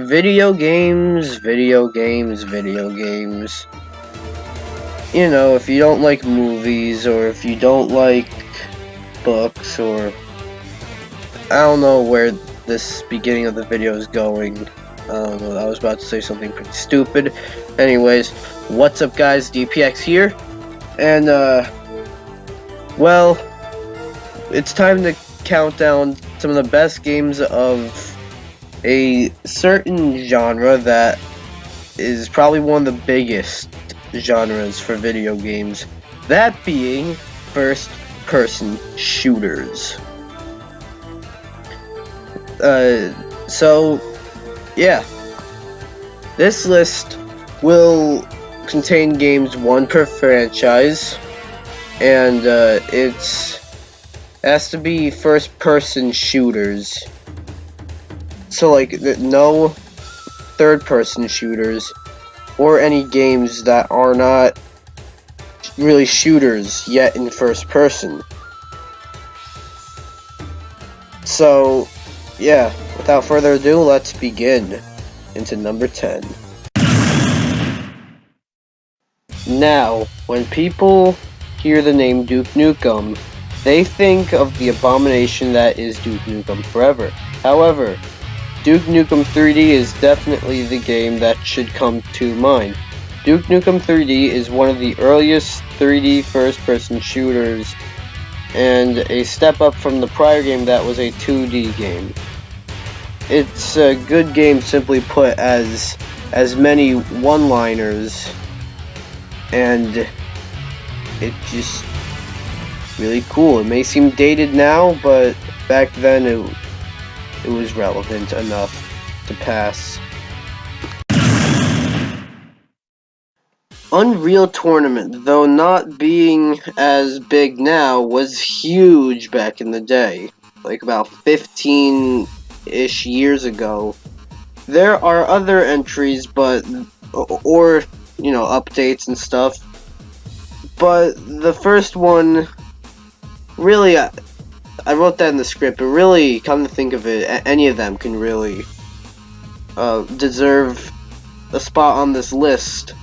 video games, video games, video games. You know, if you don't like movies, or if you don't like books, or I don't know where this beginning of the video is going. I don't know, I was about to say something pretty stupid. Anyways, what's up guys, DPX here, and well, it's time to count down some of the best games of a certain genre that is probably one of the biggest genres for video games, that being first-person shooters. So, yeah, this list will contain games, one per franchise, and it has to be first-person shooters. So, like, no third-person shooters, or any games that are not really shooters yet in first person. So, yeah, without further ado, let's begin into number 10. Now, when people hear the name Duke Nukem, they think of the abomination that is Duke Nukem Forever. However, Duke Nukem 3D is definitely the game that should come to mind. Duke Nukem 3D is one of the earliest 3D first-person shooters, and a step up from the prior game that was a 2D game. It's a good game, simply put, as many one-liners, and it's just really cool. It may seem dated now, but back then it was relevant enough to pass. Unreal Tournament, though not being as big now, was huge back in the day, like about 15-ish years ago. There are other entries, or you know, updates and stuff, but the first one, really, I wrote that in the script, but really, come to think of it, any of them can really deserve a spot on this list,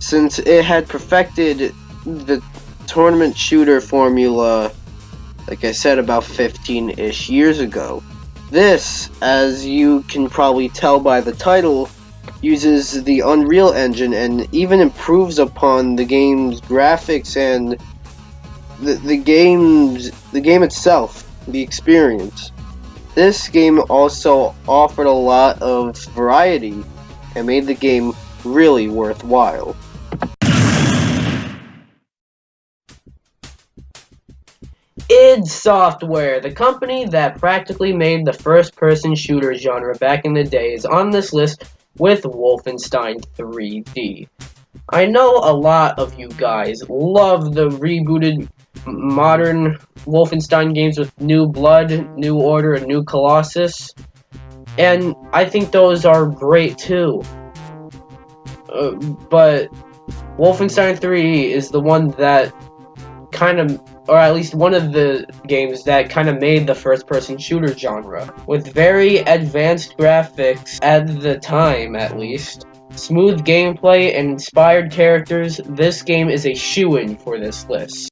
since it had perfected the tournament shooter formula, like I said, about 15-ish years ago. This, as you can probably tell by the title, uses the Unreal Engine and even improves upon the game's graphics and the game itself, the experience. This game also offered a lot of variety and made the game really worthwhile. id Software, the company that practically made the first-person shooter genre back in the day, is on this list with Wolfenstein 3D. I know a lot of you guys love the rebooted modern Wolfenstein games with New Blood, New Order, and New Colossus, and I think those are great too. But Wolfenstein 3 is the one that kind of, or at least one of the games that kind of made the first-person shooter genre. With very advanced graphics at the time, at least, smooth gameplay, and inspired characters, this game is a shoo-in for this list.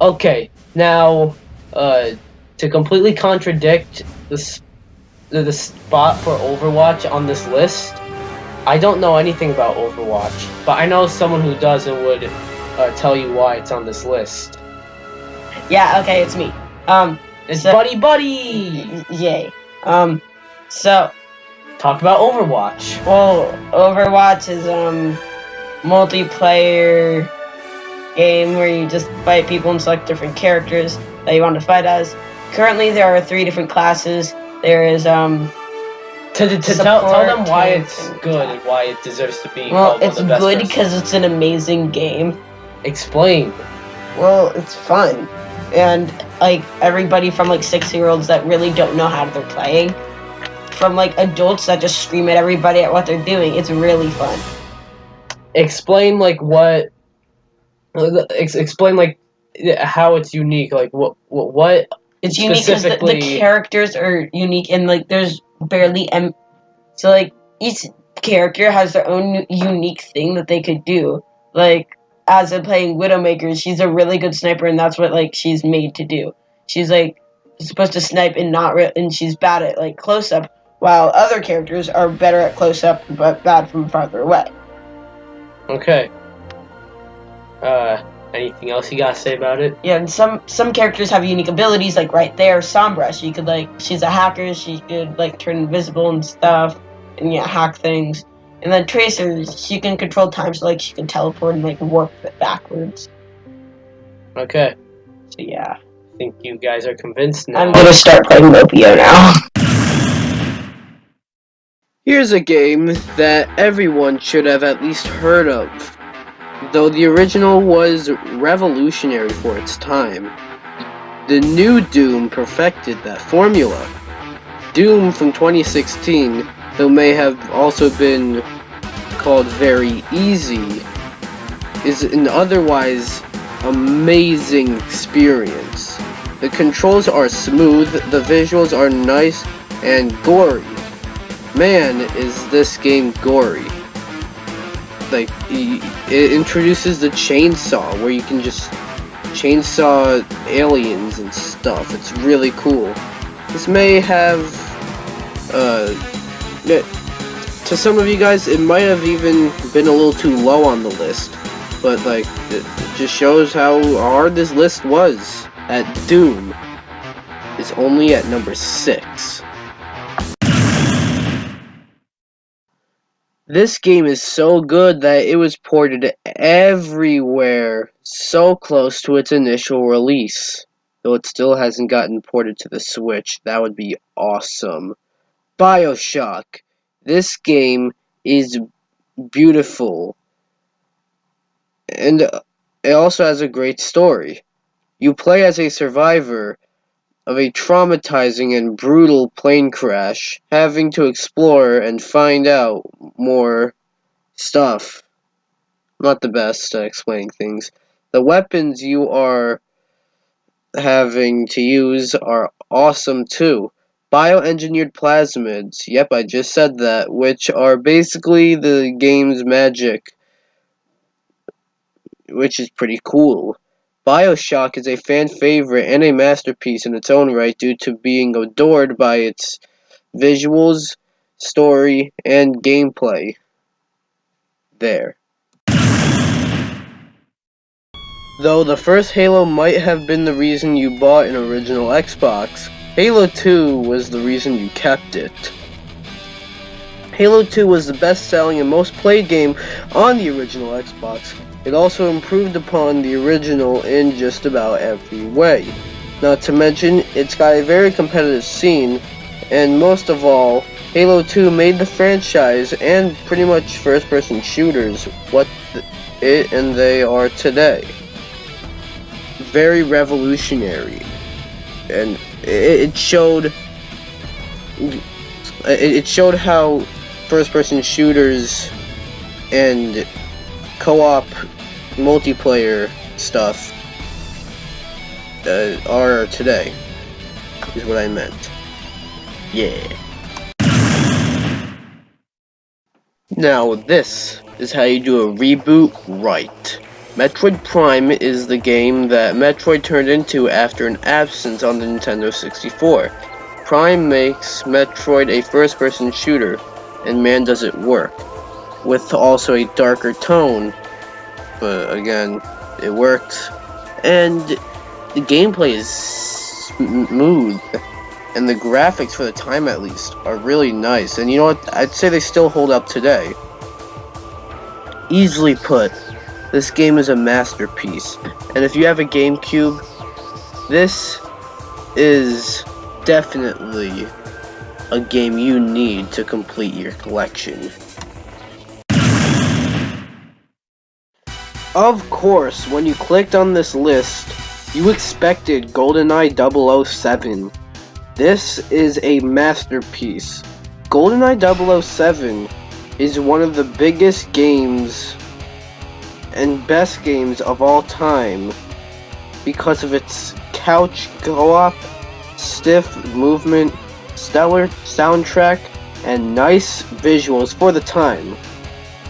Okay, now, to completely contradict the spot for Overwatch on this list, I don't know anything about Overwatch, but I know someone who does and would tell you why it's on this list. Yeah, okay, it's me. It's Buddy! Yay. So, talk about Overwatch. well, Overwatch is, multiplayer game where you just fight people and select different characters that you want to fight as. Currently, there are 3 different classes. There is, Tell them why it's good and why it deserves to be called one of the best. Well, it's good because it's an amazing game. Explain. Well, it's fun. And, like, everybody from, like, 6-year-olds that really don't know how they're playing, from, like, adults that just scream at everybody at what they're doing. It's really fun. Explain, like, explain, like, how it's unique. Like, what It's unique because the characters are unique, and, like, there's barely so like each character has their own unique thing that they could do. Like as in playing Widowmaker, she's a really good sniper, and that's what like she's made to do. She's like supposed to snipe and and she's bad at like close up, while other characters are better at close up but bad from farther away. Okay. Anything else you gotta say about it? Yeah, and some characters have unique abilities, like right there, Sombra. She could she's a hacker. She could turn invisible and stuff, and hack things. And then Tracer, she can control time, so she can teleport and warp it backwards. Okay. So yeah. I think you guys are convinced now. I'm gonna start playing Lopio now. Here's a game that everyone should have at least heard of. Though the original was revolutionary for its time, the new Doom perfected that formula. Doom from 2016, though may have also been called very easy, is an otherwise amazing experience. The controls are smooth, the visuals are nice and gory. Man, is this game gory. It introduces the chainsaw, where you can just chainsaw aliens and stuff. It's really cool. This may have, to some of you guys, it might have even been a little too low on the list. But, it just shows how hard this list was. At Doom is only at number 6. This game is so good that it was ported everywhere, so close to its initial release. Though it still hasn't gotten ported to the Switch. That would be awesome. BioShock. This game is beautiful. And it also has a great story. You play as a survivor of a traumatizing and brutal plane crash, having to explore and find out more stuff. Not the best at explaining things. The weapons you are having to use are awesome too. Bioengineered plasmids, yep, I just said that, which are basically the game's magic, which is pretty cool. BioShock is a fan favorite and a masterpiece in its own right due to being adored by its visuals, story, and gameplay. There. Though the first Halo might have been the reason you bought an original Xbox, Halo 2 was the reason you kept it. Halo 2 was the best-selling and most played game on the original Xbox. It also improved upon the original in just about every way. Not to mention, it's got a very competitive scene, and most of all, Halo 2 made the franchise and pretty much first-person shooters what they are today. Very revolutionary, and it showed how first-person shooters and co-op multiplayer stuff are today, is what I meant. Yeah. Now this is how you do a reboot right. Metroid Prime is the game that Metroid turned into after an absence on the Nintendo 64. Prime makes Metroid a first-person shooter, and man does it work. With also a darker tone, but again, it works. And the gameplay is smooth, and the graphics, for the time at least, are really nice. And you know what? I'd say they still hold up today. Easily put, this game is a masterpiece. And if you have a GameCube, this is definitely a game you need to complete your collection. Of course, when you clicked on this list, you expected GoldenEye 007. This is a masterpiece. GoldenEye 007 is one of the biggest games and best games of all time because of its couch co-op, stiff movement, stellar soundtrack, and nice visuals for the time.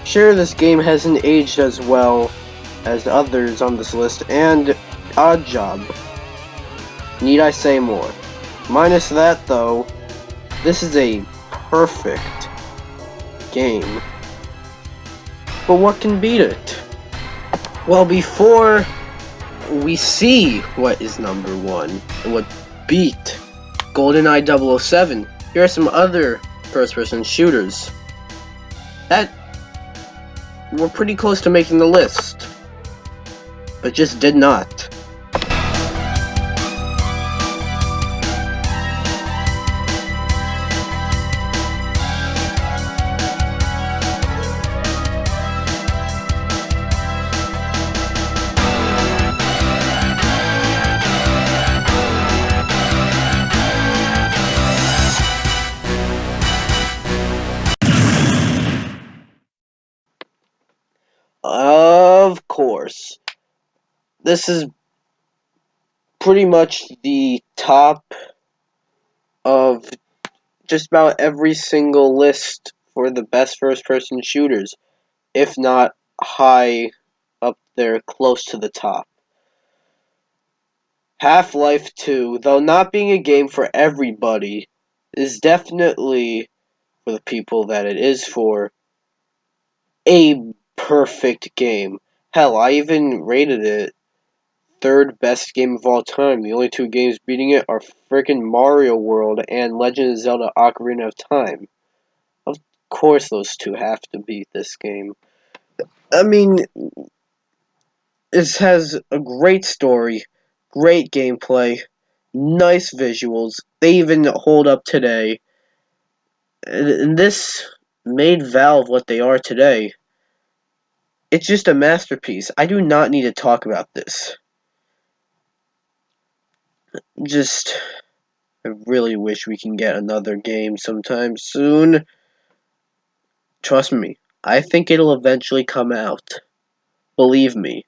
Sure, this game hasn't aged as well as others on this list, and Odd Job. Need I say more? Minus that, though, this is a perfect game. But what can beat it? Well, before we see what is number one and what beat GoldenEye 007, here are some other first-person shooters that were pretty close to making the list, but just did not. Of course, this is pretty much the top of just about every single list for the best first-person shooters, if not high up there, close to the top. Half-Life 2, though not being a game for everybody, is definitely, for the people that it is for, a perfect game. Hell, I even rated it third best game of all time. The only two games beating it are frickin' Mario World and Legend of Zelda Ocarina of Time. Of course those two have to beat this game. I mean, this has a great story, great gameplay, nice visuals. They even hold up today. And this made Valve what they are today. It's just a masterpiece. I do not need to talk about this. I really wish we can get another game sometime soon. Trust me, I think it'll eventually come out. Believe me.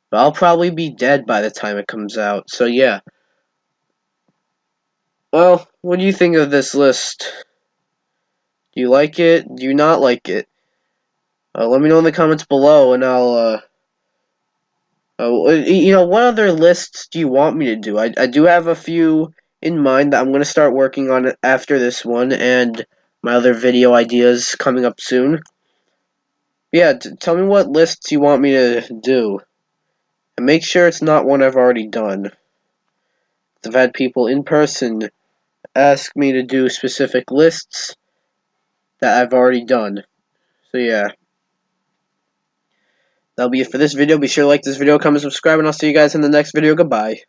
But I'll probably be dead by the time it comes out, so yeah. Well, what do you think of this list? Do you like it? Do you not like it? Let me know in the comments below, and I'll, what other lists do you want me to do? I do have a few in mind that I'm going to start working on after this one, and my other video ideas coming up soon. Yeah, tell me what lists you want me to do. And make sure it's not one I've already done. I've had people in person ask me to do specific lists that I've already done. So yeah. That'll be it for this video. Be sure to like this video, comment, subscribe, and I'll see you guys in the next video. Goodbye.